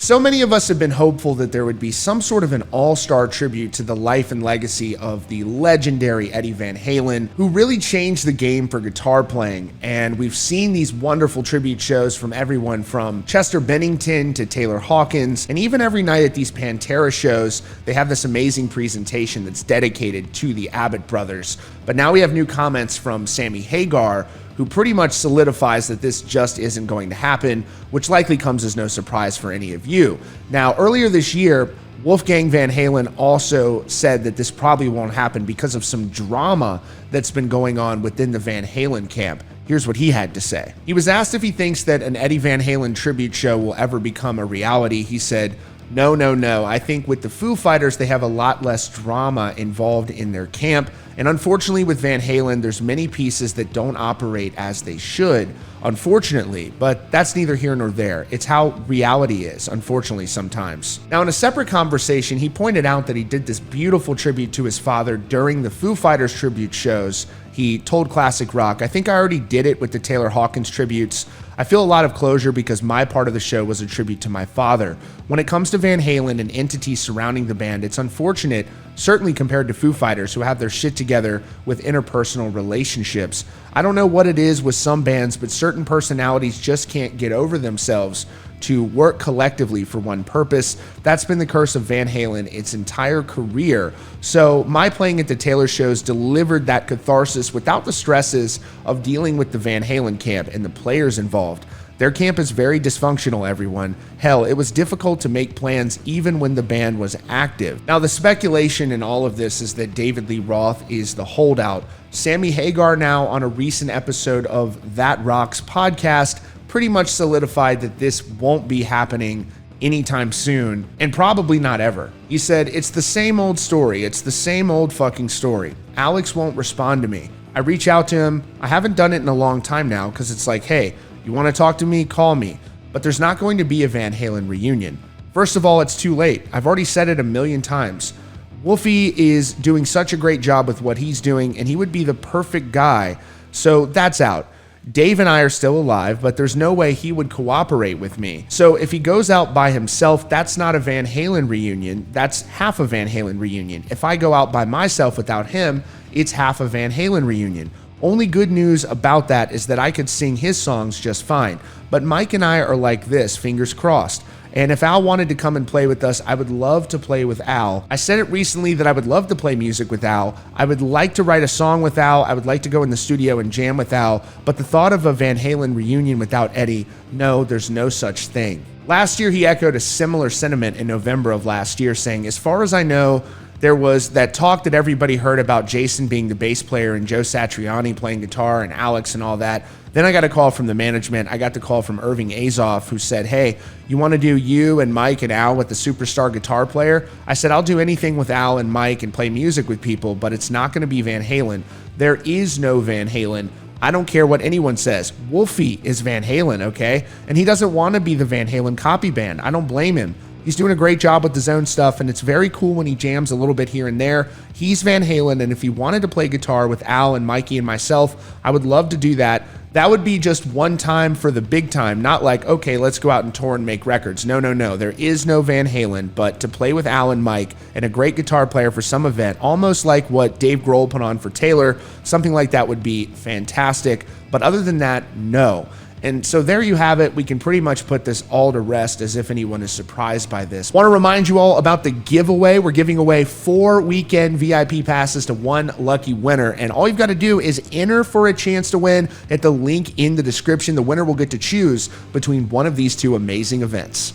So many of us have been hopeful that there would be some sort of an all-star tribute to the life and legacy of the legendary Eddie Van Halen, who really changed the game for guitar playing. And we've seen these wonderful tribute shows from everyone from Chester Bennington to Taylor Hawkins, and even every night at these Pantera shows, they have this amazing presentation that's dedicated to the Abbott brothers. But now we have new comments from Sammy Hagar, who pretty much solidifies that this just isn't going to happen, which likely comes as no surprise for any of you. Now, earlier this year, Wolfgang Van Halen also said that this probably won't happen because of some drama that's been going on within the Van Halen camp. Here's what he had to say. He was asked if he thinks that an Eddie Van Halen tribute show will ever become a reality. He said, No. I think with the Foo Fighters, they have a lot less drama involved in their camp. And unfortunately with Van Halen, there's many pieces that don't operate as they should, unfortunately, but that's neither here nor there. It's how reality is, unfortunately, sometimes. Now, in a separate conversation, he pointed out that he did this beautiful tribute to his father during the Foo Fighters tribute shows. He told Classic Rock, I think I already did it with the Taylor Hawkins tributes. I feel a lot of closure because my part of the show was a tribute to my father. When it comes to Van Halen and entities surrounding the band, it's unfortunate, certainly compared to Foo Fighters, who have their shit together with interpersonal relationships. I don't know what it is with some bands, but certain personalities just can't get over themselves to work collectively for one purpose. That's been the curse of Van Halen its entire career. So my playing at the Taylor shows delivered that catharsis without the stresses of dealing with the Van Halen camp and the players involved. Their camp is very dysfunctional, everyone. Hell, it was difficult to make plans even when the band was active. Now, the speculation in all of this is that David Lee Roth is the holdout. Sammy Hagar, now on a recent episode of That Rocks podcast, pretty much solidified that this won't be happening anytime soon, and probably not ever. He said, it's the same old story. It's the same old fucking story. Alex won't respond to me. I reach out to him. I haven't done it in a long time now because it's like, hey, you want to talk to me? Call me. But there's not going to be a Van Halen reunion. First of all, it's too late. I've already said it a million times. Wolfie is doing such a great job with what he's doing, and he would be the perfect guy. So that's out. Dave and I are still alive, but there's no way he would cooperate with me. So if he goes out by himself, that's not a Van Halen reunion. That's half a Van Halen reunion. If I go out by myself without him, it's half a Van Halen reunion. Only good news about that is that I could sing his songs just fine. But Mike and I are like this, fingers crossed. And if Al wanted to come and play with us, I would love to play with Al. I said it recently that I would love to play music with Al. I would like to write a song with Al. I would like to go in the studio and jam with Al. But the thought of a Van Halen reunion without Eddie, no, there's no such thing. Last year, he echoed a similar sentiment in November of last year, saying, as far as I know, there was that talk that everybody heard about Jason being the bass player and Joe Satriani playing guitar and Alex and all that. Then I got a call from the management. I got the call from Irving Azoff, who said, hey, you want to do you and Mike and Al with the superstar guitar player? I said, I'll do anything with Al and Mike and play music with people, but it's not going to be Van Halen. There is no Van Halen. I don't care what anyone says. Wolfie is Van Halen, okay? And he doesn't want to be the Van Halen copy band. I don't blame him. He's doing a great job with his own stuff, and it's very cool when he jams a little bit here and there. He's Van Halen, and if he wanted to play guitar with Al and Mikey and myself, I would love to do that. That would be just one time for the big time, not like, okay, let's go out and tour and make records. No. There is no Van Halen, but to play with Al and Mike and a great guitar player for some event, almost like what Dave Grohl put on for Taylor, something like that would be fantastic. But other than that, no. And so there you have it. We can pretty much put this all to rest as if anyone is surprised by this. Want to remind you all about the giveaway. We're giving away 4 weekend VIP passes to one lucky winner. And all you've got to do is enter for a chance to win at the link in the description. The winner will get to choose between one of these 2 amazing events.